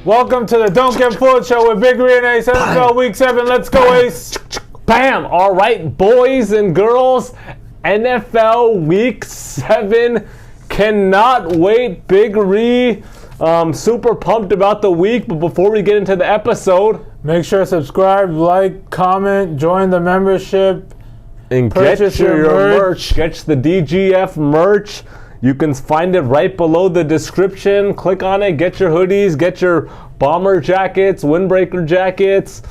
Welcome to the Don't Get Fooled Show with Big Ree and Ace. NFL Week 7. Let's go, Ace. Bam! All right, boys and girls. NFL Week 7. Cannot wait. Big Ree. Super pumped about the week. But before we get into the episode, make sure to subscribe, like, comment, join the membership, and purchase get your merch. Get the DGF merch. You can find it right below the description. Click on it. Get your hoodies. Get your bomber jackets, windbreaker jackets.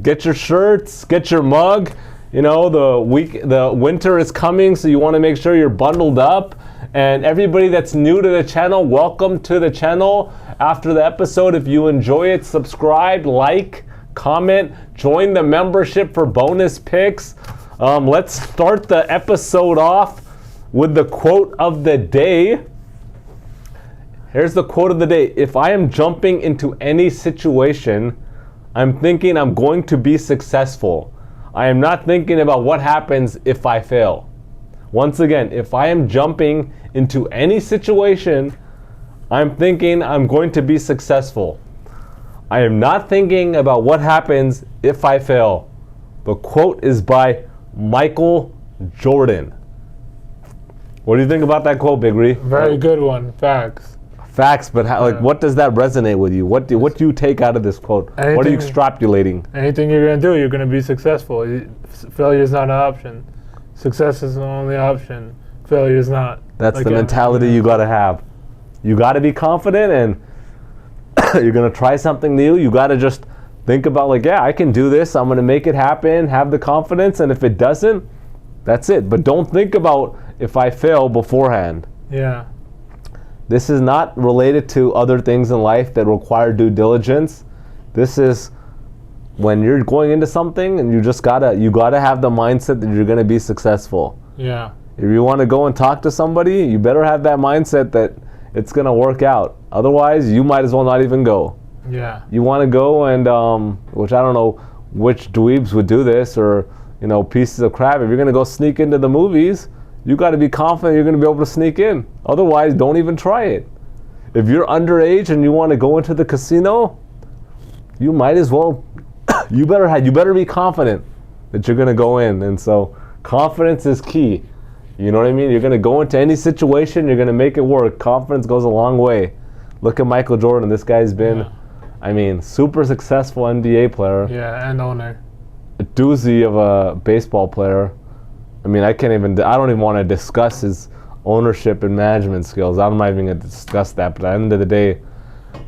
Get your shirts. Get your mug. You know, the winter is coming, so you want to make sure you're bundled up. And everybody that's new to the channel, welcome to the channel. After the episode, if you enjoy it, subscribe, like, comment, join the membership for bonus picks. Let's start the episode off with the quote of the day. Here's the quote of the day. If I am jumping into any situation, I'm thinking I'm going to be successful. I am not thinking about what happens if I fail. Once again, if I am jumping into any situation, I'm thinking I'm going to be successful. I am not thinking about what happens if I fail. The quote is by Michael Jordan. What do you think about that quote, Big Ree? Very good one. Facts. Facts, but how, what does that resonate with you? What do you take out of this quote? What are you extrapolating? Anything you're going to do, you're going to be successful. Failure is not an option. Success is the only option. Failure is not. That's the mentality you got to have. You got to be confident, and you're going to try something new. You got to just think about, like, yeah, I can do this. I'm going to make it happen. Have the confidence, and if it doesn't, that's it. But don't think about if I fail beforehand. Yeah. This is not related to other things in life that require due diligence. This is when you're going into something, and you gotta have the mindset that you're gonna be successful. Yeah. If you want to go and talk to somebody, you better have that mindset that it's gonna work out. Otherwise, you might as well not even go. Yeah. You want to go and which I don't know which dweebs would do this, or pieces of crap. If you're gonna go sneak into the movies, you got to be confident you're going to be able to sneak in. Otherwise, don't even try it. If you're underage and you want to go into the casino, you might as well. You better be confident that you're going to go in. And so, confidence is key. You know what I mean? You're going to go into any situation. You're going to make it work. Confidence goes a long way. Look at Michael Jordan. This guy's been, super successful NBA player. Yeah, and owner. A doozy of a baseball player. I mean, I don't even want to discuss his ownership and management skills. I'm not even going to discuss that. But at the end of the day,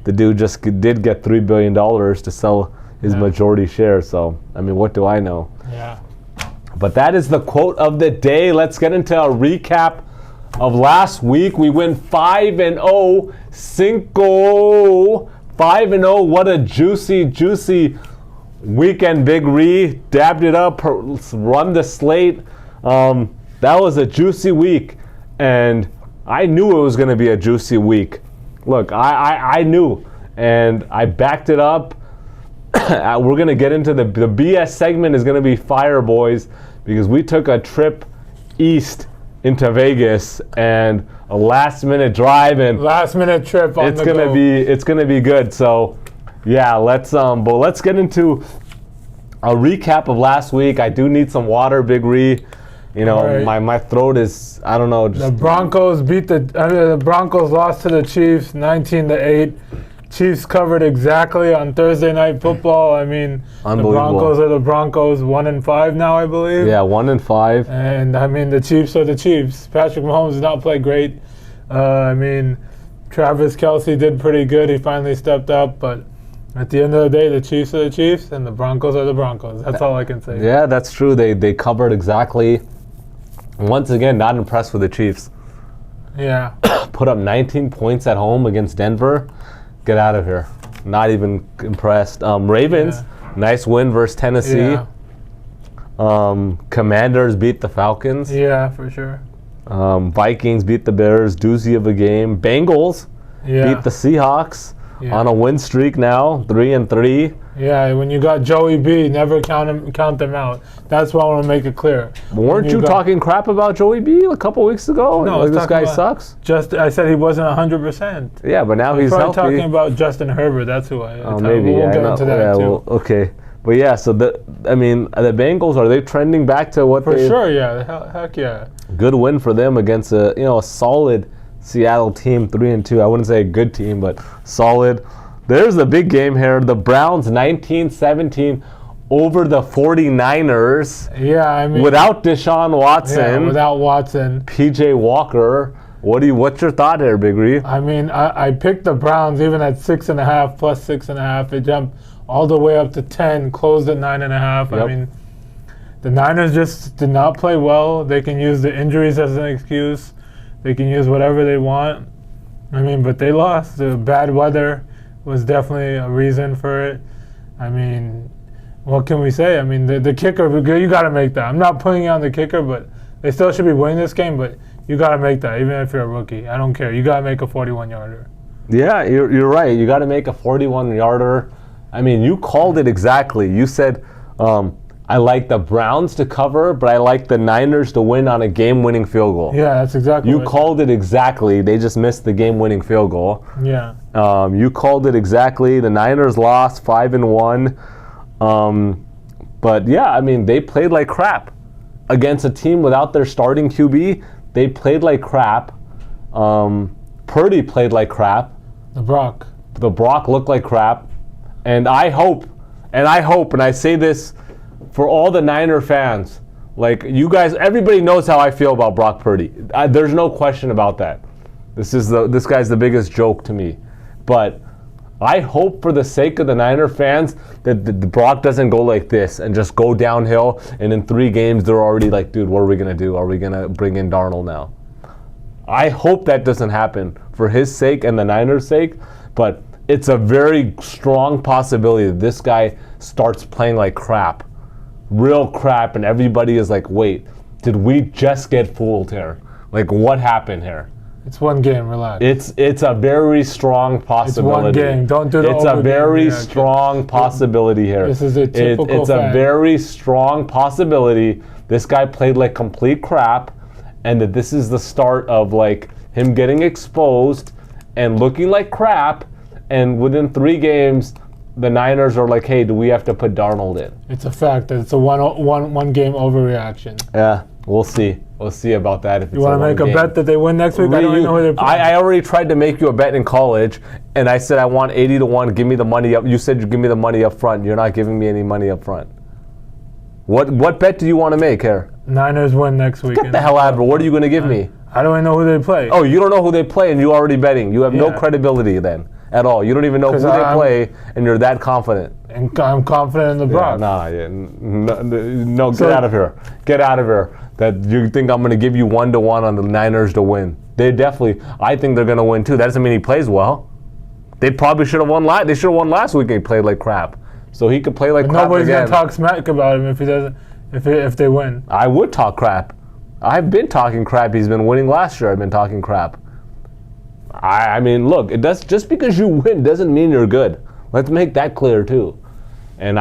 the dude just did get $3 billion to sell his majority share. So, I mean, what do I know? Yeah. But that is the quote of the day. Let's get into a recap of last week. We went 5-0. Cinco. 5-0. What a juicy weekend, Big Ree. Dabbed it up. Run the slate. That was a juicy week, and I knew it was going to be a juicy week. Look, I knew, and I backed it up. We're going to get into the BS segment is going to be fire, boys, because we took a trip east into Vegas, and a last-minute drive, and last-minute trip on the go. It's going to be good. So, yeah, let's get into a recap of last week. I do need some water, Big Ree. Right. My throat is, I don't know. The Broncos the Broncos lost to the Chiefs 19-8. Chiefs covered exactly on Thursday Night Football. I mean, the Broncos are the Broncos, 1-5 now, I believe. Yeah, 1-5. And I mean, the Chiefs are the Chiefs. Patrick Mahomes did not play great. Travis Kelce did pretty good. He finally stepped up, but at the end of the day, the Chiefs are the Chiefs, and the Broncos are the Broncos. That's all I can say. Yeah, that's true. They covered exactly. Once again, not impressed with the Chiefs. Yeah. Put up 19 points at home against Denver. Get out of here. Not even impressed. Ravens, nice win versus Tennessee. Yeah. Commanders beat the Falcons. Yeah, for sure. Vikings beat the Bears. Doozy of a game. Bengals beat the Seahawks on a win streak now, 3-3. Yeah, when you got Joey B, never count them out. That's why I want to make it clear. Weren't you talking crap about Joey B a couple weeks ago? No, like this guy sucks. I said he wasn't 100%. Yeah, but now he's healthy. Talking about Justin Herbert. That's who I. Maybe. We'll get into that too. Well, okay. But yeah, so the Bengals, are they trending back to what For sure, yeah. Heck yeah. Good win for them against a solid Seattle team, 3-2. I wouldn't say a good team, but solid. There's the big game here. The Browns 19-17 over the 49ers. Yeah, I mean, without Deshaun Watson. Yeah, without Watson. PJ Walker. What's your thought here, Big Ree? I mean, I picked the Browns even at 6.5 plus 6.5. It jumped all the way up to 10, closed at 9.5. Yep. I mean, the Niners just did not play well. They can use the injuries as an excuse. They can use whatever they want. I mean, but they lost. The bad weather was definitely a reason for it. I mean, what can we say? I mean, the kicker, you got to make that. I'm not putting on the kicker, but they still should be winning this game, but you got to make that, even if you're a rookie. I don't care. You got to make a 41-yarder. Yeah, you're right. You got to make a 41-yarder. I mean, you called it exactly. You said, I like the Browns to cover, but I like the Niners to win on a game-winning field goal. Yeah, that's exactly You called it exactly. They just missed the game-winning field goal. Yeah. You called it exactly. The Niners lost 5-1. But, yeah, I mean, they played like crap. Against a team without their starting QB, they played like crap. Purdy played like crap. The Brock looked like crap. And I hope, and I say this for all the Niner fans, like you guys, everybody knows how I feel about Brock Purdy. There's no question about that. This guy's the biggest joke to me. But I hope for the sake of the Niner fans that the Brock doesn't go like this and just go downhill, and in 3 games they're already like, dude, what are we going to do? Are we going to bring in Darnold now? I hope that doesn't happen for his sake and the Niners' sake, but it's a very strong possibility that this guy starts playing like crap. Real crap, and everybody is like, wait, did we just get fooled here? Like, what happened here? It's one game, relax. It's a very strong possibility. It's one game. Don't do the It's a very strong possibility here. This is a typical It's a very strong possibility. This guy played like complete crap, and that this is the start of like him getting exposed and looking like crap, and within 3 games, the Niners are like, hey, do we have to put Darnold in? It's a fact that it's a one game overreaction. Yeah, we'll see. We'll see about that. If you want to make a bet that they win next week? I don't even know who they're playing. I already tried to make you a bet in college, and I said I want 80-1. Give me the money up. You said you give me the money up front. You're not giving me any money up front. What bet do you want to make here? Niners win next week. Get the hell out of it. What are you going to give me? I don't even know who they play. Oh, you don't know who they play, and you're already betting. You have no credibility then at all. You don't even know who they play, and you're that confident. And I'm confident in the Brock. No, get out of here. Get out of here. That you think I'm going to give you 1-1 on the Niners to win. I think they're going to win too. That doesn't mean he plays well. They probably should have won They should have won last week and he played like crap. So he could play like crap nobody's again. Nobody's going to talk smack about him if he doesn't. If they win. I would talk crap. I've been talking crap. He's been winning last year. I've been talking crap. I mean, look, just because you win doesn't mean you're good. Let's make that clear too. And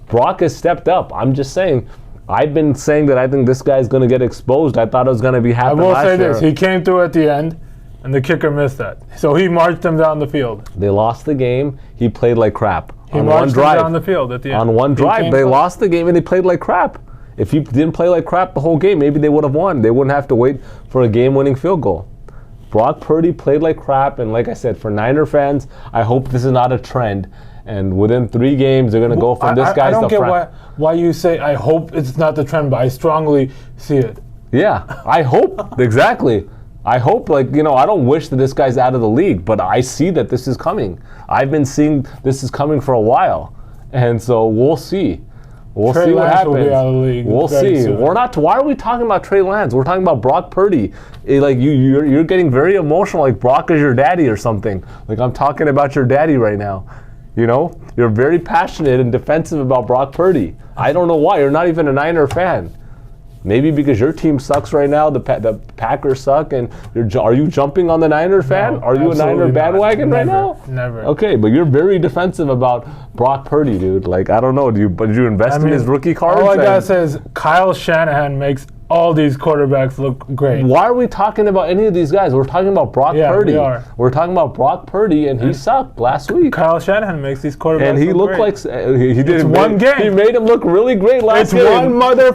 Brock has stepped up. I'm just saying, I've been saying that I think this guy's going to get exposed. I thought it was going to be happening last year. I will say this. He came through at the end, and the kicker missed that. So he marched them down the field. They lost the game. He played like crap. He marched them down the field at the end. On one drive, they lost the game, and they played like crap. If he didn't play like crap the whole game, maybe they would have won. They wouldn't have to wait for a game-winning field goal. Brock Purdy played like crap, and like I said, for Niner fans, I hope this is not a trend. And within 3 games, they're going to go from this guy's I don't get why you say, I hope it's not the trend, but I strongly see it. Yeah, I hope, exactly. I hope, I don't wish that this guy's out of the league, but I see that this is coming. I've been seeing this is coming for a while. And so we'll see. We'll see what happens. Will be out of the league. We'll see. Soon. We're not. Why are we talking about Trey Lance? We're talking about Brock Purdy. You're getting very emotional, like Brock is your daddy or something. Like I'm talking about your daddy right now. You're very passionate and defensive about Brock Purdy. I don't know why. You're not even a Niner fan. Maybe because your team sucks right now, the Packers suck, and are you jumping on the Niner fan? No, are you a Niner bandwagon right now? Never. Okay, but you're very defensive about Brock Purdy, dude. Like, I don't know. Did you invest in his rookie cards? All I gotta say is Kyle Shanahan makes all these quarterbacks look great. Why are we talking about any of these guys? We're talking about Brock Purdy. We are. We're talking about Brock Purdy, and he sucked last week. Kyle Shanahan makes these quarterbacks and he look looked great. like he did. It's one game. He made him look really great last game. It's one mother.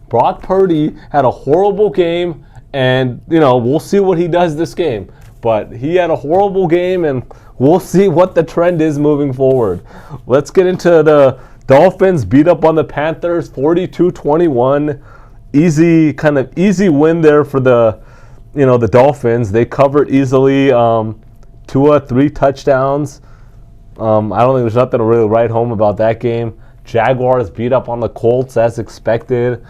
Brock Purdy had a horrible game, and we'll see what he does this game. But he had a horrible game, and we'll see what the trend is moving forward. Let's get into the Dolphins beat up on the Panthers 42-21. Easy win there for the Dolphins. They covered easily. Tua 3 touchdowns. I don't think there's nothing to really write home about that game. Jaguars beat up on the Colts as expected.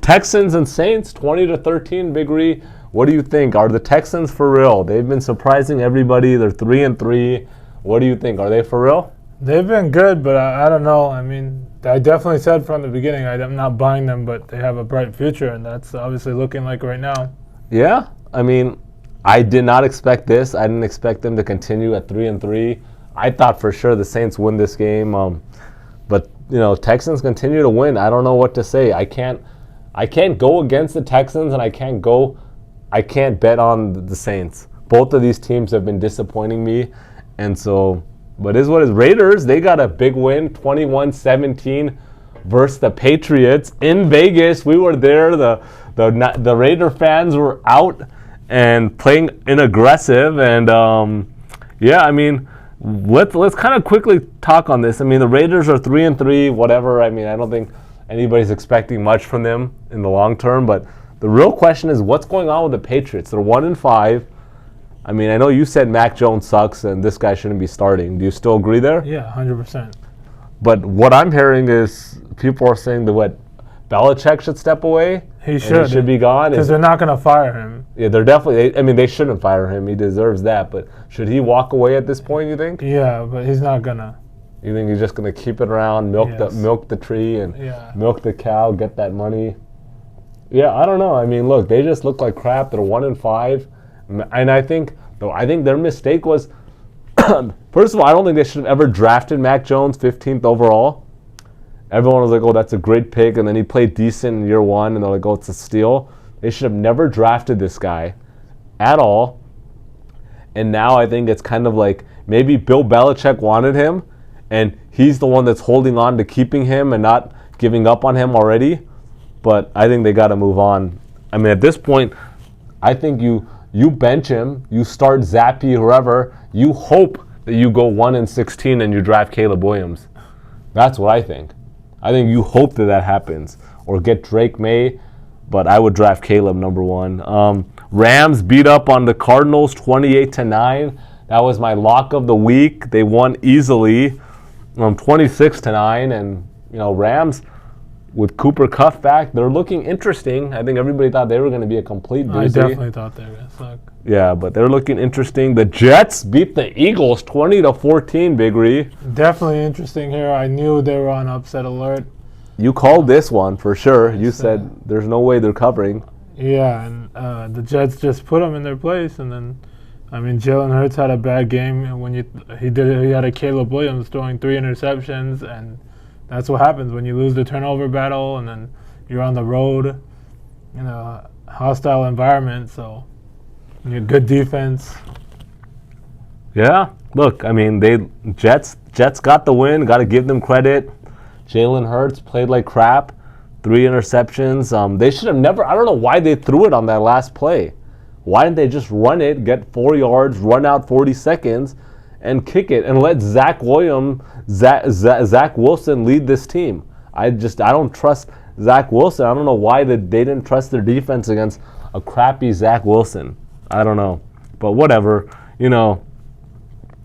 Texans and Saints 20-13. Big Ree, what do you think? Are the Texans for real? They've been surprising everybody. They're 3-3. What do you think? Are they for real? They've been good, but I don't know. I mean, I definitely said from the beginning I'm not buying them, but they have a bright future, and that's obviously looking like right now. Yeah, I mean, I did not expect this. I didn't expect them to continue at 3-3. I thought for sure the Saints win this game, but Texans continue to win. I don't know what to say. I can't go against the Texans, and I can't bet on the Saints. Both of these teams have been disappointing me, and so, but is what is. Raiders, they got a big win, 21-17 versus the Patriots in Vegas. We were there. The Raider fans were out and playing in aggressive, and I mean, let's kind of quickly talk on this. I mean, the Raiders are 3-3, whatever. I mean, I don't think anybody's expecting much from them in the long term, but the real question is what's going on with the Patriots? They're 1-5. I mean, I know you said Mac Jones sucks and this guy shouldn't be starting. Do you still agree there? Yeah, 100%. But what I'm hearing is people are saying that Belichick should step away. He should be gone. Because they're not going to fire him. Yeah, they're definitely. I mean, they shouldn't fire him. He deserves that. But should he walk away at this point, you think? Yeah, but he's not going to. You think he's just going to keep it around, milk the tree, and milk the cow, get that money? Yeah, I don't know. I mean, look, they just look like crap. They're 1-5, and I think their mistake was, first of all, I don't think they should have ever drafted Mac Jones 15th overall. Everyone was like, "Oh, that's a great pick," and then he played decent in year one, and they're like, "Oh, it's a steal." They should have never drafted this guy at all. And now I think it's kind of like maybe Bill Belichick wanted him, and he's the one that's holding on to keeping him and not giving up on him already. But I think they got to move on. I mean, at this point, I think you bench him, you start Zappe, whoever, you hope that you go 1-16 and you draft Caleb Williams. That's what I think. I think you hope that happens. Or get Drake May, but I would draft Caleb number one. Rams beat up on the Cardinals 28-9. That was my lock of the week. They won easily, 26-9, and Rams with Cooper Kupp back, they're looking interesting. I think everybody thought they were going to be a complete doozy. I definitely thought they were going to suck. Yeah, but they're looking interesting. The Jets beat the Eagles 20-14, Big Ree. Definitely interesting here. I knew they were on upset alert. You called this one for sure. You said there's no way they're covering. Yeah, and the Jets just put them in their place, and then, I mean, Jalen Hurts had a bad game, and he had a Caleb Williams throwing 3 interceptions, and that's what happens when you lose the turnover battle, and then you're on the road in a hostile environment. So, you have good defense. Yeah, look, I mean, Jets got the win. Got to give them credit. Jalen Hurts played like crap. 3 interceptions. They should have never. I don't know why they threw it on that last play. Why didn't they just run it, get 4 yards, run out 40 seconds, and kick it, and let Zach Wilson lead this team? I don't trust Zach Wilson. I don't know why they didn't trust their defense against a crappy Zach Wilson. I don't know. But whatever. You know,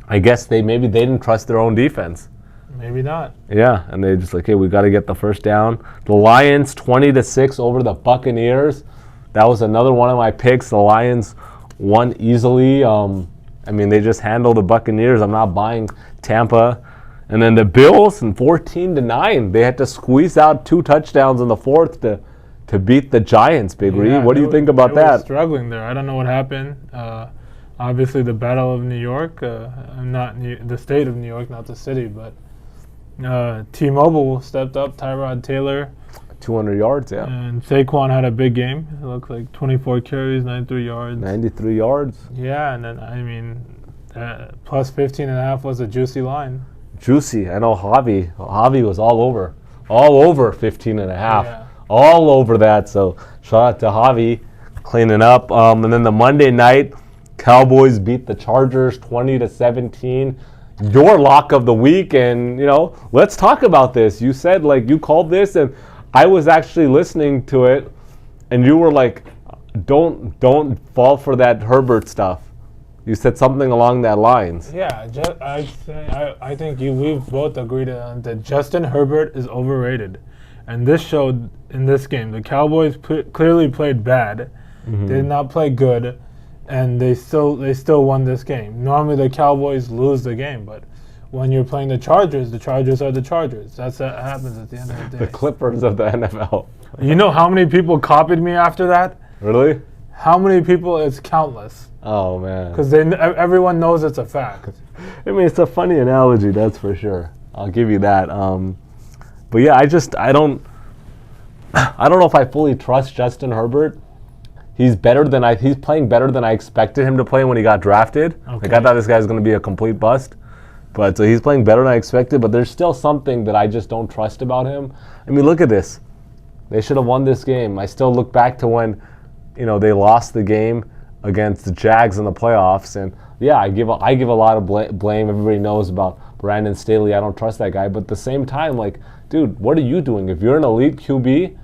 I guess maybe they didn't trust their own defense. Maybe not. Yeah, and they just like, hey, we got to get the first down. The Lions 20-6 over the Buccaneers. That was another one of my picks. The Lions won easily. I mean, they just handled the Buccaneers. I'm not buying Tampa. And then the Bills, 14-9, they had to squeeze out 2 touchdowns in the fourth to beat the Giants, Big Ree. What do you think about that? They were struggling there. I don't know what happened. Obviously, the Battle of New York, the state of New York, not the city, but T-Mobile stepped up. Tyrod Taylor. 200 yards, yeah. And Saquon had a big game. It looked like 24 carries, 93 yards. 93 yards. Yeah, and then, I mean, plus 15.5 was a juicy line. Juicy. I know Javi was all over 15.5. Yeah. All over that. So shout out to Javi cleaning up. And then the Monday night, Cowboys beat the Chargers 20-17. Your lock of the week, and you know, let's talk about this. You said you called this, and I was actually listening to it, and you were like, "Don't fall for that Herbert stuff." You said something along that lines. Yeah, I think we've both agreed that Justin Herbert is overrated, and this showed in this game. The Cowboys clearly played bad. Mm-hmm. They did not play good, and they still won this game. Normally the Cowboys lose the game, but when you're playing the Chargers are the Chargers. What happens at the end of the day. The Clippers of the NFL. You know how many people copied me after that? Really? How many people? It's countless. Oh, man. Because everyone knows it's a fact. I mean, it's a funny analogy, that's for sure. I'll give you that. But yeah, I don't know if I fully trust Justin Herbert. He's playing better than I expected him to play when he got drafted. Okay. I thought this guy's going to be a complete bust. But so he's playing better than I expected, but there's still something that I just don't trust about him. I mean, look at this. They should have won this game. I still look back to when, they lost the game against the Jags in the playoffs, and yeah, I give a lot of blame. Everybody knows about Brandon Staley. I don't trust that guy, but at the same time, dude, what are you doing? If you're an elite QB,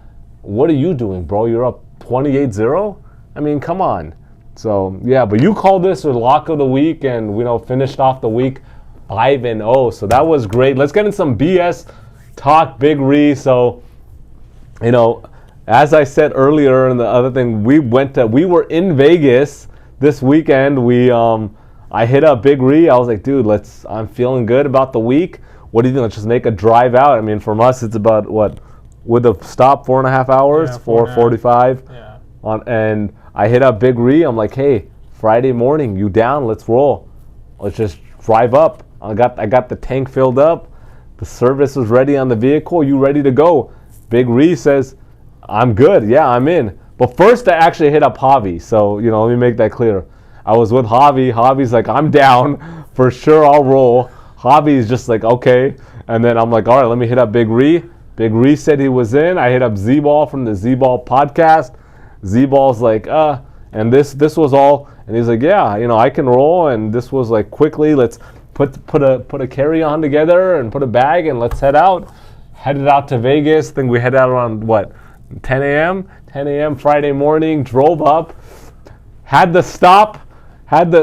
what are you doing, bro? You're up 28-0? I mean, come on. So yeah, but you called this a lock of the week, and finished off the week 5-0. So that was great. Let's get in some BS talk, Big Ree. So, as I said earlier, and the other thing, we were in Vegas this weekend. I hit up Big Ree. I was like, dude, I'm feeling good about the week. What do you think? Let's just make a drive out. I mean, from us, it's about what, with a stop, 4.5 hours, 4:45. Yeah. And I hit up Big Ree. I'm like, hey, Friday morning, you down? Let's roll. Let's just drive up. I got the tank filled up. The service was ready on the vehicle. You ready to go? Big Ree says, I'm good. Yeah, I'm in. But first, I actually hit up Javi. So, let me make that clear. I was with Javi. Javi's like, I'm down. For sure, I'll roll. Javi's just like, okay. And then I'm like, all right, let me hit up Big Ree. Big Ree said he was in. I hit up Z-Ball from the Z-Ball podcast. Z-Ball's like, and this was all. And he's like, yeah, I can roll. And this was like, quickly, let's put a carry-on together and put a bag and let's head out. Headed out to Vegas. I think we headed out around, 10 a.m.? 10 a.m. Friday morning, drove up, had the stop,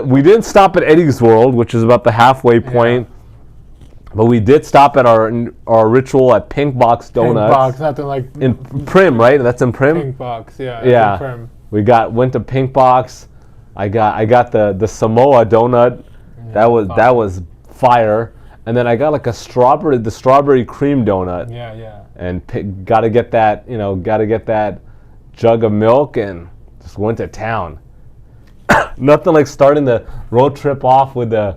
we didn't stop at Eddie's World, which is about the halfway point, but we did stop at our ritual at Pink Box Donuts. Pink Box, nothing like... In Prim, right? That's in Prim? Pink Box, yeah. Yeah. In Prim. We went to Pink Box. I got the Samoa donut. Yeah, that was fire. And then I got the strawberry cream donut. Yeah. And gotta get that jug of milk and just went to town. Nothing like starting the road trip off with the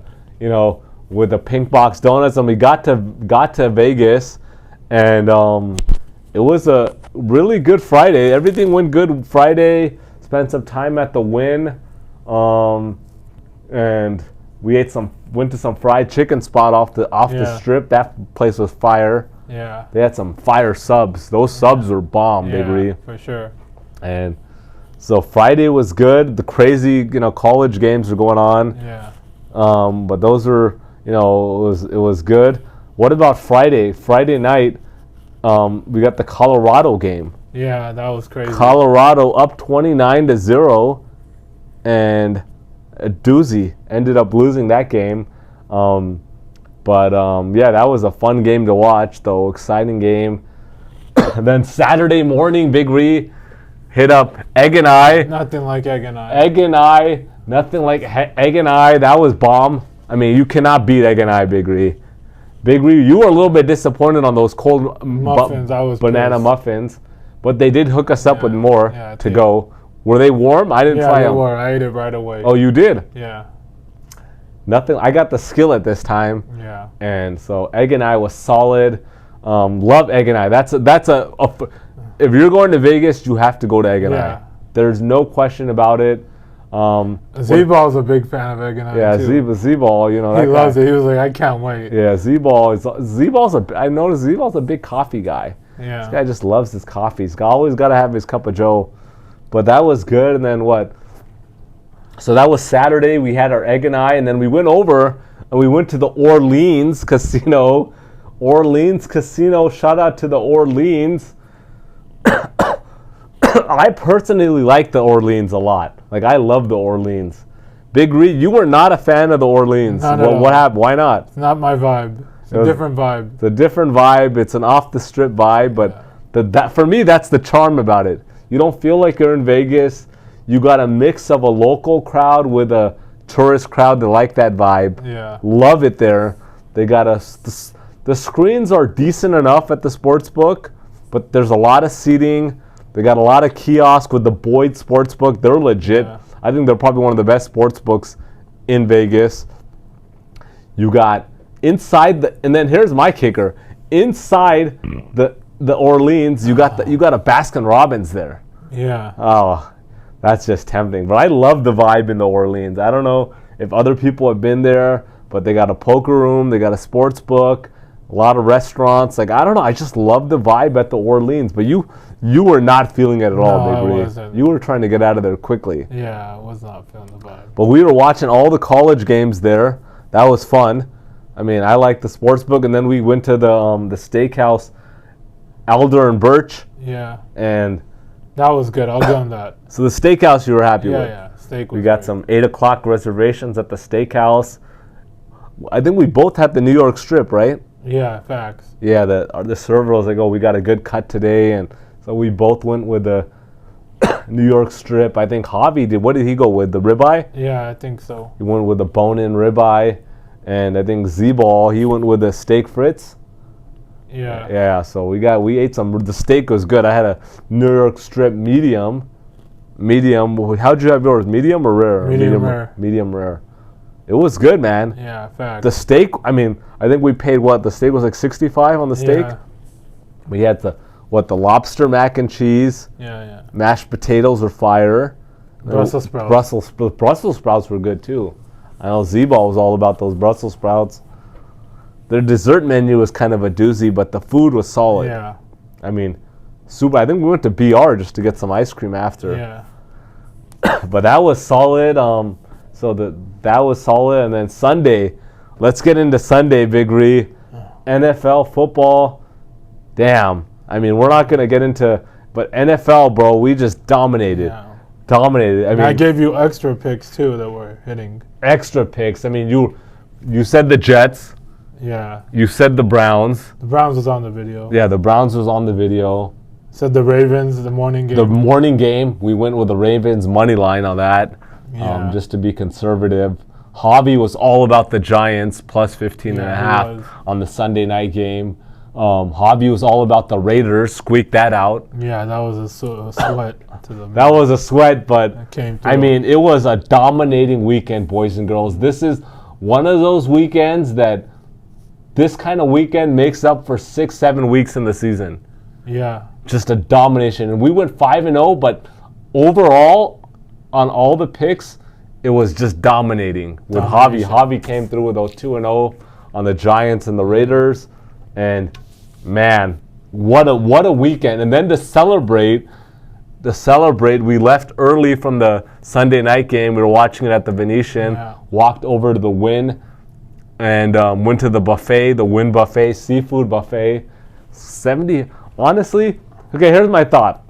Pink Box donuts. And we got to Vegas, and it was a really good Friday. Everything went good Friday. Spent some time at the Wynn, and we went to some fried chicken spot off the strip. That place was fire. Yeah. They had some fire subs. Those subs were bomb, Big Ree. For sure. And so Friday was good. The crazy, college games were going on. Yeah. But those were, it was good. What about Friday? Friday night, we got the Colorado game. Yeah, that was crazy. Colorado up 29-0, and a doozy ended up losing that game. Yeah, that was a fun game to watch, though. Exciting game. And then Saturday morning, Big Ree hit up Egg and I. Nothing like Egg and I. Egg and I. Nothing like Egg and I. That was bomb. I mean, you cannot beat Egg and I, Big Ree. Big Ree, you were a little bit disappointed on those cold muffins. I was banana pissed. Muffins, but they did hook us up with more to did. go. Were they warm? I didn't try them. Yeah, they were. I ate it right away. Oh, you did? Yeah. Nothing. I got the skillet this time. Yeah. And so Egg and I was solid. Love Egg and I. That's a if you're going to Vegas, you have to go to Egg and I. There's no question about it. Z-Ball's a big fan of Egg and I. Yeah, too. Z-Ball, you know, he loves it. He was like, I can't wait. Yeah, I noticed Z-Ball's a big coffee guy. Yeah. This guy just loves his coffee. He's always got to have his cup of joe. But that was good. And then what? So that was Saturday. We had our Egg and I, and then we went over and we went to the Orleans Casino. Orleans Casino. Shout out to the Orleans. I personally like the Orleans a lot. Like, I love the Orleans. Big Reed, you were not a fan of the Orleans. What happened? Why not? It's not my vibe. It's a different vibe. It's a different vibe. It's an off-the-strip vibe, but that for me, that's the charm about it. You don't feel like you're in Vegas. You got a mix of a local crowd with a tourist crowd that like that vibe. Yeah. Love it there. They got the screens are decent enough at the sports book, but there's a lot of seating. They got a lot of kiosks with the Boyd Sportsbook. They're legit. Yeah. I think they're probably one of the best sports books in Vegas. You got inside and then here's my kicker. Inside the Orleans, you got a Baskin Robbins there. Yeah. Oh, that's just tempting. But I love the vibe in the Orleans. I don't know if other people have been there, but they got a poker room, they got a sports book, a lot of restaurants. Like, I don't know. I just love the vibe at the Orleans. But you were not feeling it at all, Big Ray. I wasn't. You were trying to get out of there quickly. Yeah, I was not feeling the vibe. But we were watching all the college games there. That was fun. I mean, I liked the sports book, and then we went to the steakhouse, Elder and Birch. Yeah. And that was good. I'll give them that. So the steakhouse you were happy with. Yeah, steak was We got great. some 8 o'clock reservations at the steakhouse. I think we both had the New York strip, right? Yeah, facts. Yeah, the server was like, oh, we got a good cut today. And so we both went with the New York strip. I think Javi did. What did he go with? The ribeye? Yeah, I think so. He went with the bone-in ribeye. And I think Z-Ball, he went with the steak fritz. Yeah. Yeah, so we ate some. The steak was good. I had a New York strip medium. How'd you have yours? Medium or rare? Medium rare. Medium rare. It was good, man. Yeah, facts. The steak, I mean, I think we paid what? The steak was like $65 on the steak? Yeah. We had the lobster mac and cheese. Yeah. Mashed potatoes were fire. Brussels sprouts. Brussels sprouts were good too. I know Z-Ball was all about those Brussels sprouts. Their dessert menu was kind of a doozy, but the food was solid. Yeah. I mean, super. I think we went to BR just to get some ice cream after. Yeah. But that was solid. That was solid. And then Sunday, let's get into Sunday, Big Ree. NFL football. Damn. I mean, we're not going to get into, but NFL, bro, we just dominated. Yeah. Dominated. I gave you extra picks too that were hitting. Extra picks. I mean, you said the Jets. Yeah. You said the Browns. The Browns was on the video. Yeah, the Browns was on the video. Said the Ravens, the morning game. The morning game, we went with the Ravens money line on that, Yeah. just to be conservative. Javi was all about the Giants plus 15 and a half on the Sunday night game. Javi was all about the Raiders, squeaked that out. Yeah, that was a sweat to the That was a sweat, but came through. I mean, it was a dominating weekend, boys and girls. This is one of those weekends that this kind of weekend makes up for 6-7 weeks in the season. Yeah. Just a domination. And we went 5-0, but overall, on all the picks, it was just dominating with Javi. Javi came through with those 2-0 on the Giants and the Raiders. And man, what a weekend. And then to celebrate, we left early from the Sunday night game. We were watching it at the Venetian, walked over to the Wynn, and went to the buffet, the Wynn buffet, seafood buffet. 70, honestly, okay, here's my thought.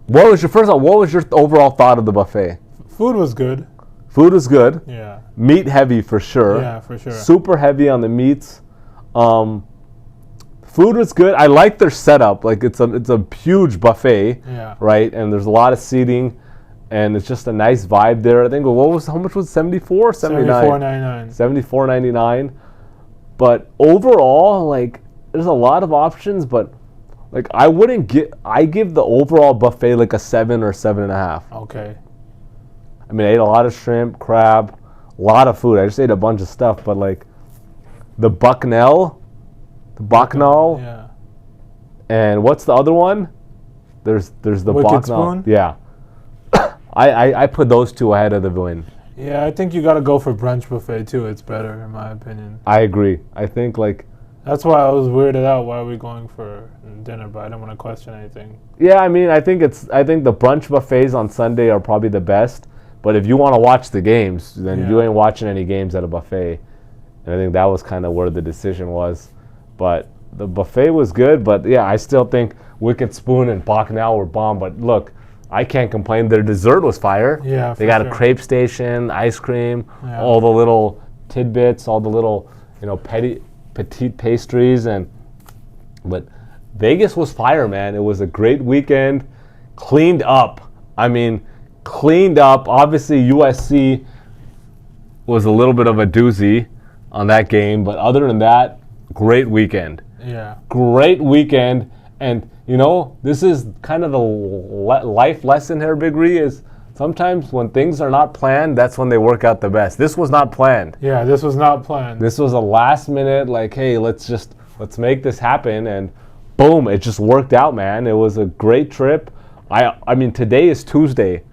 What was your overall thought of the buffet? Food was good. Food was good. Yeah. Meat heavy for sure. Yeah, for sure. Super heavy on the meats. Food was good. I like their setup. Like it's a huge buffet. Yeah. Right, and there's a lot of seating, and it's just a nice vibe there. I think how much was it? 74, 79? $74.99. But overall, like there's a lot of options, but like I give the overall buffet like a 7 or 7.5. Okay. I mean, I ate a lot of shrimp, crab, a lot of food. I just ate a bunch of stuff, but like the Bacchanal, Yeah. and what's the other one? There's the Wicked Bacchanal. Spoon? Yeah. I put those two ahead of the win. Yeah, I think you got to go for brunch buffet too. It's better in my opinion. I agree. I think like that's why I was weirded out. Why are we going for dinner? But I don't want to question anything. yeah, I mean, I think the brunch buffets on Sunday are probably the best. But if you want to watch the games, then you ain't watching any games at a buffet. And I think that was kind of where the decision was. But the buffet was good. But yeah, I still think Wicked Spoon and Bacchanal were bomb. But look, I can't complain. Their dessert was fire. Yeah, they got a crepe station, ice cream, all the little tidbits, all the little petite pastries, but Vegas was fire, man. It was a great weekend, cleaned up. I mean, cleaned up. Obviously, USC was a little bit of a doozy on that game, but other than that, great weekend. Yeah, great weekend. And this is kind of the life lesson here, Big Ree, is sometimes when things are not planned, that's when they work out the best. This was not planned. Yeah, this was not planned. This was a last minute, like, hey, let's make this happen, and boom, it just worked out, man. It was a great trip. I mean, today is Tuesday.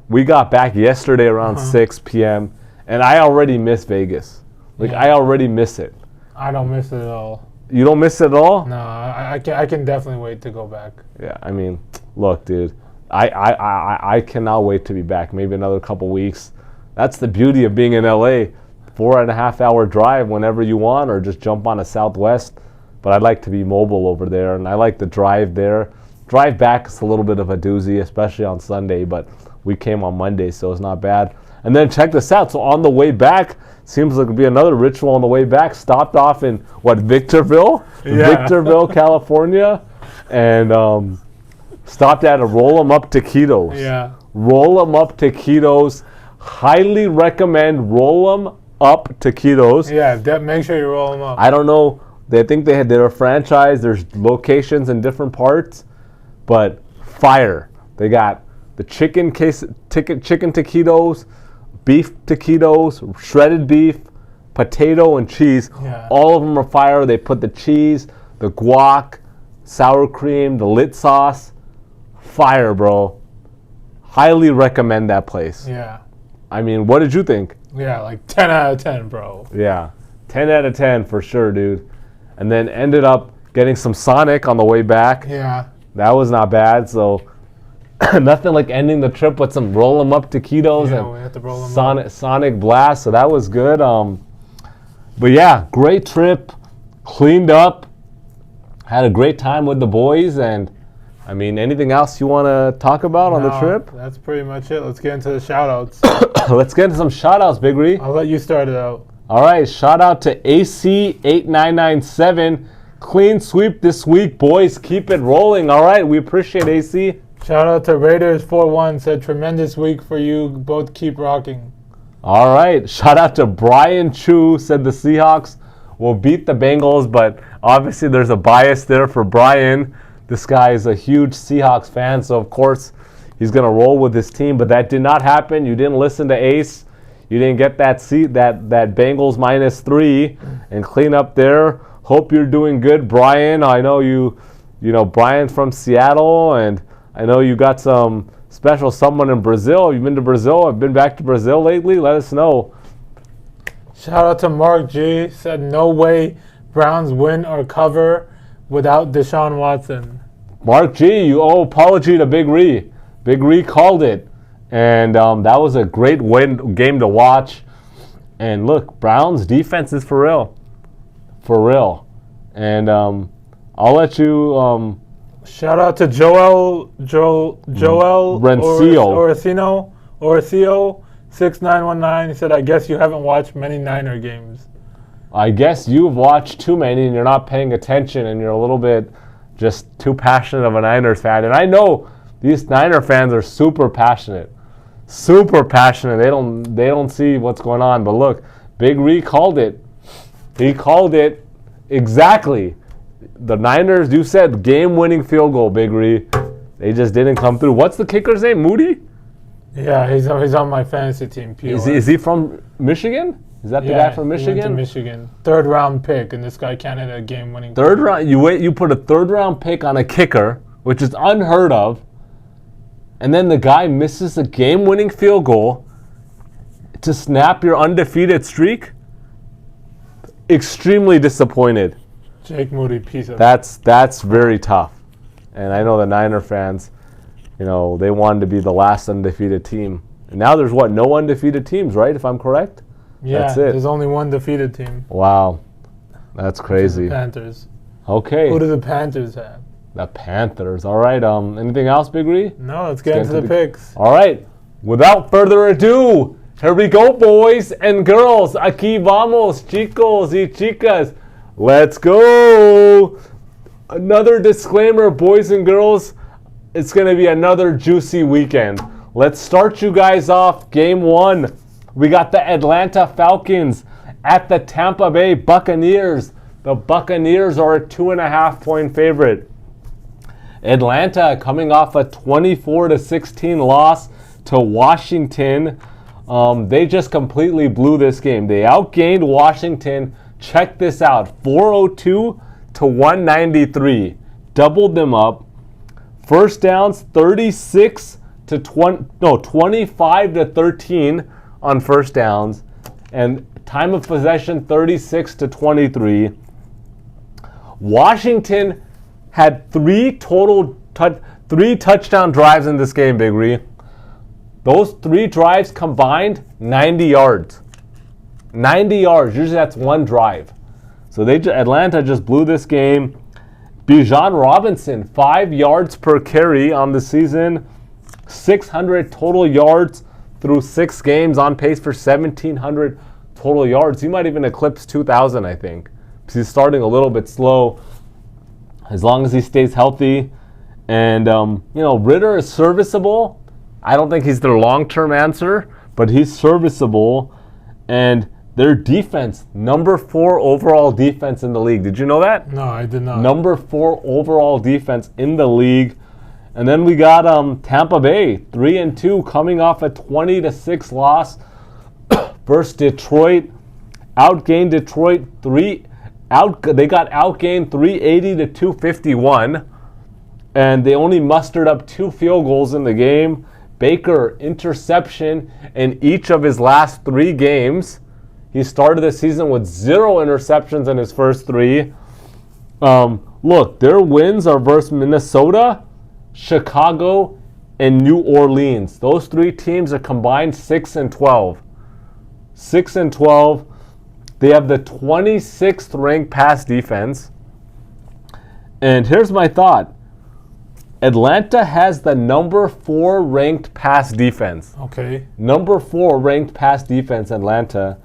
We got back yesterday around 6 p.m., and I already miss Vegas. Like, I already miss it. I don't miss it at all. You don't miss it at all? No, I can definitely wait to go back. Yeah, I mean, look, dude, I cannot wait to be back. Maybe another couple weeks. That's the beauty of being in LA. 4.5 hour drive whenever you want, or just jump on a Southwest. But I'd like to be mobile over there, and I like the drive there. Drive back is a little bit of a doozy, especially on Sunday, but we came on Monday, so it's not bad. And then check this out. So on the way back, seems like it'll be another ritual on the way back. Stopped off in, Victorville? Yeah. Victorville, California. And stopped at a Roll 'em Up Taquitos. Yeah. Roll 'em Up Taquitos. Highly recommend Roll 'em Up Taquitos. Yeah, make sure you roll them up. I don't know. They think they're a franchise. There's locations in different parts. But fire. They got the chicken taquitos, beef taquitos, shredded beef, potato, and cheese. Yeah. All of them are fire. They put the cheese, the guac, sour cream, the lit sauce. Fire, bro. Highly recommend that place. Yeah. I mean, what did you think? Yeah, like 10 out of 10, bro. Yeah, 10 out of 10 for sure, dude. And then ended up getting some Sonic on the way back. Yeah. That was not bad, so nothing like ending the trip with some Roll 'em Up Taquitos we had to roll 'em and Sonic Blast, so that was good. But yeah, great trip, cleaned up, had a great time with the boys, and I mean, anything else you want to talk about on the trip? That's pretty much it. Let's get into the shout-outs. Let's get into some shout-outs, Big Ree. I'll let you start it out. All right, shout out to AC8997. Clean sweep this week, boys. Keep it rolling. All right, we appreciate AC. Shout out to Raiders41, said tremendous week for you. Both keep rocking. All right, shout out to Brian Chu, said the Seahawks will beat the Bengals, but obviously there's a bias there for Brian. This guy is a huge Seahawks fan, so of course he's going to roll with his team, but that did not happen. You didn't listen to Ace. You didn't get that Bengals -3 and clean up there. Hope you're doing good, Brian. I know you Brian's from Seattle, and I know you got some special someone in Brazil. You've been to Brazil? I've been back to Brazil lately. Let us know. Shout out to Mark G. Said no way Browns win or cover without Deshaun Watson. Mark G, you owe apology to Big Ree. Big Ree called it. And that was a great game to watch. And look, Browns defense is for real. For real. And I'll let you Shout out to Joel Rencio. Orcio 6919. He said, "I guess you haven't watched many Niner games." I guess you've watched too many and you're not paying attention and you're a little bit just too passionate of a Niners fan. And I know these Niner fans are super passionate. Super passionate. They don't see what's going on. But look, Big Ree called it. He called it exactly. The Niners, you said game-winning field goal, Big Ree. They just didn't come through. What's the kicker's name? Moody? Yeah, he's on my fantasy team. Is he from Michigan? Is that the guy from Michigan? He went to Michigan. Third-round pick, and this guy can't hit a game-winning. Third round. You put a third-round pick on a kicker, which is unheard of, and then the guy misses a game-winning field goal to snap your undefeated streak. Extremely disappointed. Jake Moody, piece of. That's very tough, and I know the Niner fans, they wanted to be the last undefeated team, and now there's no undefeated teams, right? If I'm correct. Yeah, that's it. There's only one defeated team. Wow, that's crazy. The Panthers. Okay. Who do the Panthers have? The Panthers. All right. Anything else, Big Ree? No, let's get into the picks. All right. Without further ado, here we go, boys and girls. Aquí vamos, chicos y chicas. Let's go. Another disclaimer, boys and girls. It's going to be another juicy weekend. Let's start you guys off. Game 1. We got the Atlanta Falcons at the Tampa Bay Buccaneers. The Buccaneers are a 2.5-point favorite. Atlanta coming off a 24-16 loss to Washington. They just completely blew this game. They outgained Washington. Check this out. 402 to 193. Doubled them up. First downs 25 to 13 on first downs, and time of possession 36 to 23. Washington had three touchdown drives in this game, Big Ree. Those 3 drives combined 90 yards. 90 yards. Usually that's one drive. So Atlanta just blew this game. Bijan Robinson, 5 yards per carry on the season. 600 total yards through 6 games, on pace for 1,700 total yards. He might even eclipse 2,000, I think, because he's starting a little bit slow. As long as he stays healthy. And, Ritter is serviceable. I don't think he's their long-term answer, but he's serviceable. And their defense, number 4 overall defense in the league. Did you know that? No, I did not. Number 4 overall defense in the league. And then we got Tampa Bay, 3-2, coming off a 20-6 loss versus Detroit. Outgained Detroit they got outgained 380 to 251, and they only mustered up 2 field goals in the game. Baker, interception in each of his last 3 games. He started the season with 0 interceptions in his first 3. Look, their wins are versus Minnesota, Chicago, and New Orleans. Those 3 teams are combined 6-12. 6-12. They have the 26th ranked pass defense. And here's my thought. Atlanta has the number 4 ranked pass defense. Okay. Number 4 ranked pass defense, Atlanta.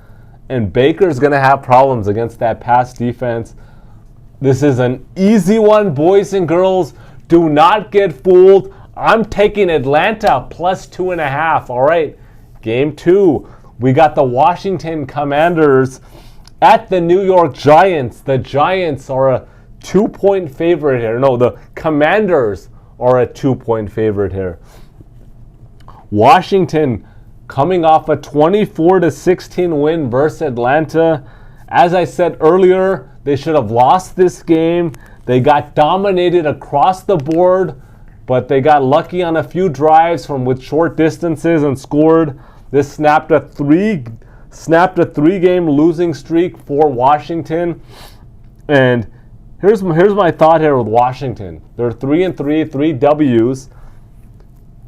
And Baker's going to have problems against that pass defense. This is an easy one, boys and girls. Do not get fooled. I'm taking Atlanta plus 2.5. All right. Game 2. We got the Washington Commanders at the New York Giants. The Giants are a 2-point favorite here. No, the Commanders are a 2-point favorite here. Washington coming off a 24-16 win versus Atlanta. As I said earlier, they should have lost this game. They got dominated across the board, but they got lucky on a few drives with short distances and scored. This snapped a 3-game losing streak for Washington. And here's my thought here with Washington. They're 3-3, 3 W's.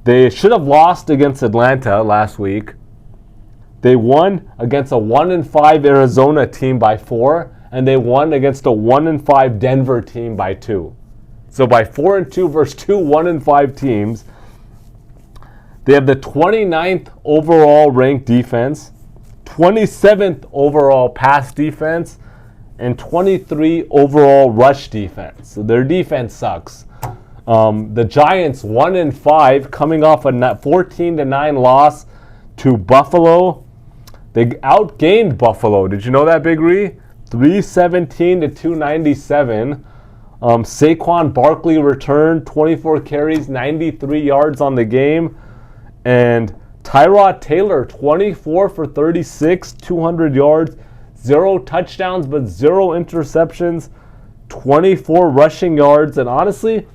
They should have lost against Atlanta last week. They won against a 1-5 Arizona team by 4, and they won against a 1-5 Denver team by 2. So by 4-2 versus 2 1-5 teams, they have the 29th overall ranked defense, 27th overall pass defense, and 23 overall rush defense. So their defense sucks. The Giants 1-5, coming off a 14-9 loss to Buffalo. They outgained Buffalo. Did you know that, Big Ree? 317 to 297. Saquon Barkley returned 24 carries, 93 yards on the game. And Tyrod Taylor, 24 for 36, 200 yards, 0 touchdowns, but 0 interceptions, 24 rushing yards. And honestly,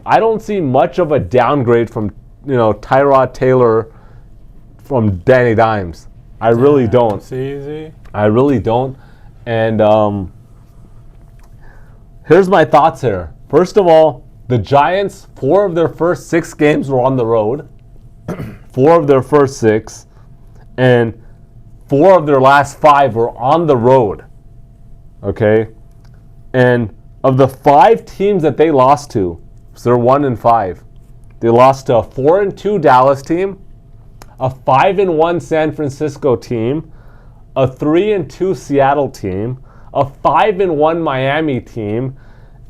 I don't see much of a downgrade from, Tyrod Taylor from Danny Dimes. I really don't. It's easy. I really don't. And here's my thoughts here. First of all, the Giants, 4 of their first 6 games were on the road. 4 of their first 6. And 4 of their last 5 were on the road. Okay? And of the 5 teams that they lost to, so they're 1-5. They lost to a 4-2 Dallas team, a 5-1 San Francisco team, a 3-2 Seattle team, a 5-1 Miami team,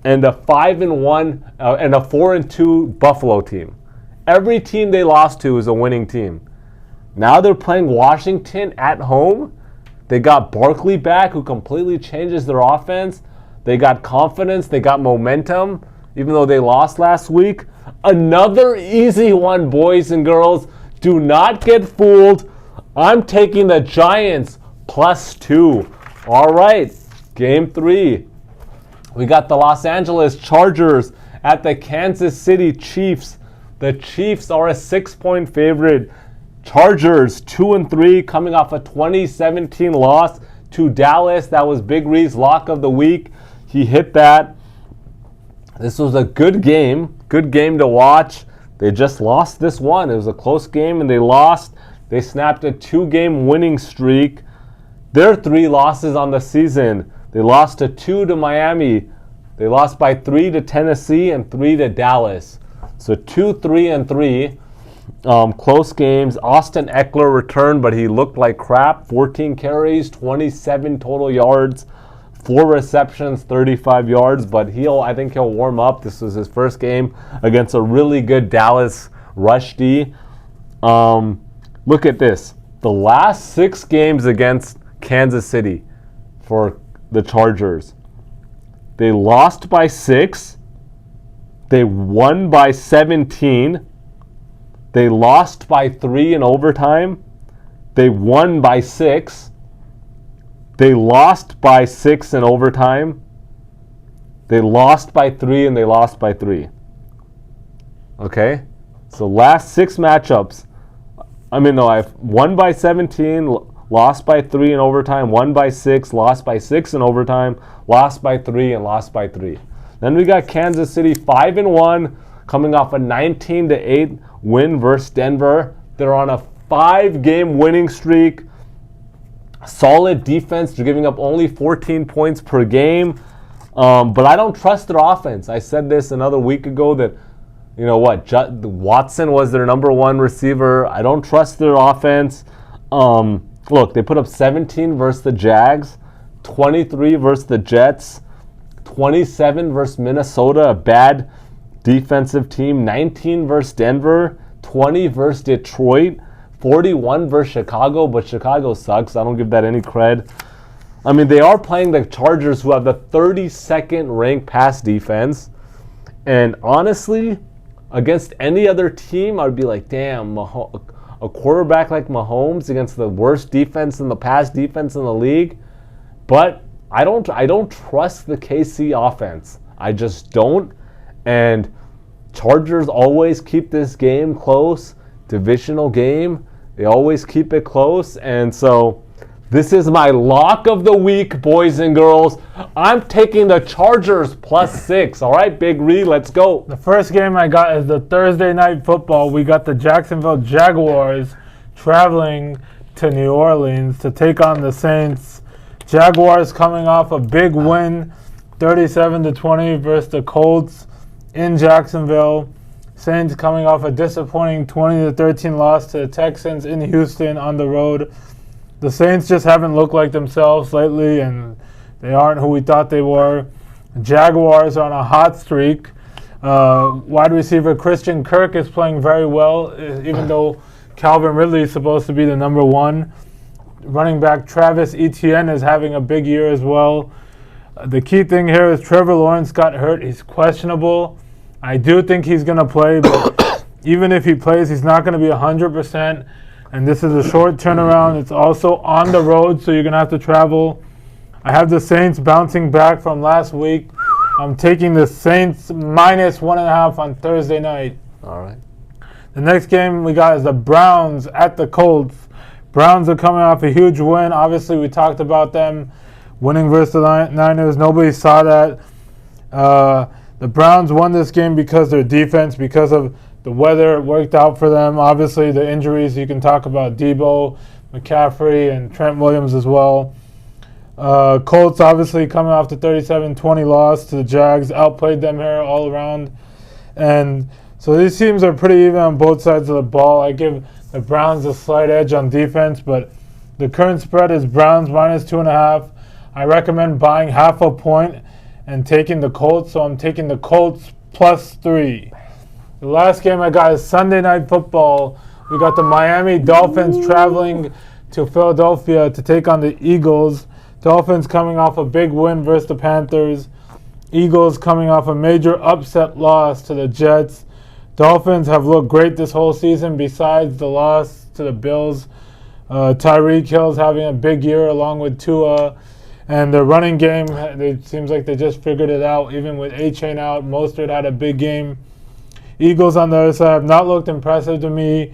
and a 5-1 and a 4-2 Buffalo team. Every team they lost to is a winning team. Now they're playing Washington at home. They got Barkley back, who completely changes their offense. They got confidence. They got momentum, even though they lost last week. Another easy one, boys and girls. Do not get fooled. I'm taking the Giants +2. All right, game 3. We got the Los Angeles Chargers at the Kansas City Chiefs. The Chiefs are a 6-point favorite. Chargers 2-3, coming off a 2017 loss to Dallas. That was Big Ree's lock of the week. He hit that. This was a good game to watch. They just lost this one. It was a close game and they lost. They snapped a 2-game winning streak. Their 3 losses on the season. They lost 2 to Miami. They lost by 3 to Tennessee and 3 to Dallas. So 2, 3, and 3. Close games. Austin Eckler returned, but he looked like crap. 14 carries, 27 total yards, 4 receptions, 35 yards. But I think he'll warm up. This was his first game against a really good Dallas rush D. Look at this. The last 6 games against Kansas City for the Chargers. They lost by 6. They won by 17. They lost by 3 in overtime. They won by 6. They lost by 6 in overtime. They lost by 3 and they lost by 3. Okay? So last 6 matchups. I've won by 17, lost by 3 in overtime, won by 6, lost by 6 in overtime, lost by 3, and lost by 3. Then we got Kansas City 5-1, coming off a 19-8 win versus Denver. They're on a 5-game winning streak. Solid defense. They're giving up only 14 points per game. But I don't trust their offense. I said this another week ago that, Watson was their number 1 receiver. I don't trust their offense. Look, they put up 17 versus the Jags, 23 versus the Jets, 27 versus Minnesota, a bad defensive team, 19 versus Denver, 20 versus Detroit, 41 versus Chicago, but Chicago sucks. I don't give that any cred. They are playing the Chargers, who have the 32nd ranked pass defense. And honestly, against any other team, I would be like, damn, a quarterback like Mahomes against the worst defense in the pass defense in the league. But I don't trust the KC offense. I just don't. And Chargers always keep this game close. Divisional game. They always keep it close. And so this is my lock of the week, boys and girls. I'm taking the Chargers +6. All right, Big Ree, let's go. The first game I got is the Thursday night football. We got the Jacksonville Jaguars traveling to New Orleans to take on the Saints. Jaguars coming off a big win, 37-20 versus the Colts. in Jacksonville. Saints coming off a disappointing 20-13 loss to the Texans in Houston on the road. The Saints just haven't looked like themselves lately, and they aren't who we thought they were. Jaguars are on a hot streak. Wide receiver Christian Kirk is playing very well, even though Calvin Ridley is supposed to be the number one. Running back Travis Etienne is having a big year as well. The key thing here is Trevor Lawrence got hurt. He's questionable. I do think he's going to play, but even if he plays, he's not going to be 100%. And this is a short turnaround. It's also on the road, so you're going to have to travel. I have the Saints bouncing back from last week. I'm taking the Saints minus 1.5 on Thursday night. All right. The next game we got is the Browns at the Colts. Browns are coming off a huge win. Obviously, we talked about them winning versus the Niners. Nobody saw that. The Browns won this game because their defense, because of the weather, worked out for them. Obviously, the injuries, you can talk about Debo, McCaffrey, and Trent Williams as well. Colts obviously coming off the 37-20 loss to the Jags, outplayed them here all around. And so these teams are pretty even on both sides of the ball. I give the Browns a slight edge on defense, but the current spread is Browns minus 2.5. I recommend buying half a point and taking the Colts, so I'm taking the Colts plus 3. The last game I got is Sunday Night Football. We got the Miami Dolphins traveling to Philadelphia to take on the Eagles. Dolphins coming off a big win versus the Panthers. Eagles coming off a major upset loss to the Jets. Dolphins have looked great this whole season besides the loss to the Bills. Tyreek Hill's having a big year along with Tua. And their running game, it seems like they just figured it out. Even with A-Chain out, Mostert had a big game. Eagles on the other side have not looked impressive to me.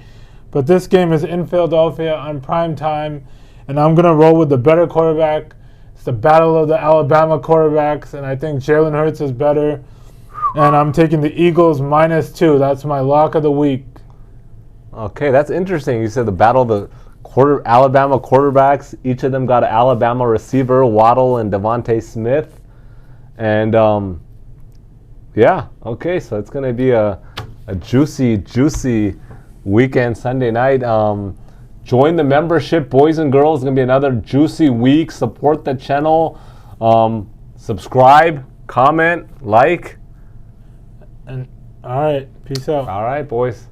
But this game is in Philadelphia on prime time. And I'm going to roll with the better quarterback. It's the battle of the Alabama quarterbacks. And I think Jalen Hurts is better. And I'm taking the Eagles minus 2. That's my lock of the week. Okay, that's interesting. You said the battle of the Alabama quarterbacks. Each of them got an Alabama receiver, Waddle and Devontae Smith. And, yeah, okay, so it's going to be a juicy weekend Sunday night. Join the membership, boys and girls. It's going to be another juicy week. Support the channel. Subscribe, comment, like. And all right, peace out. All right, boys.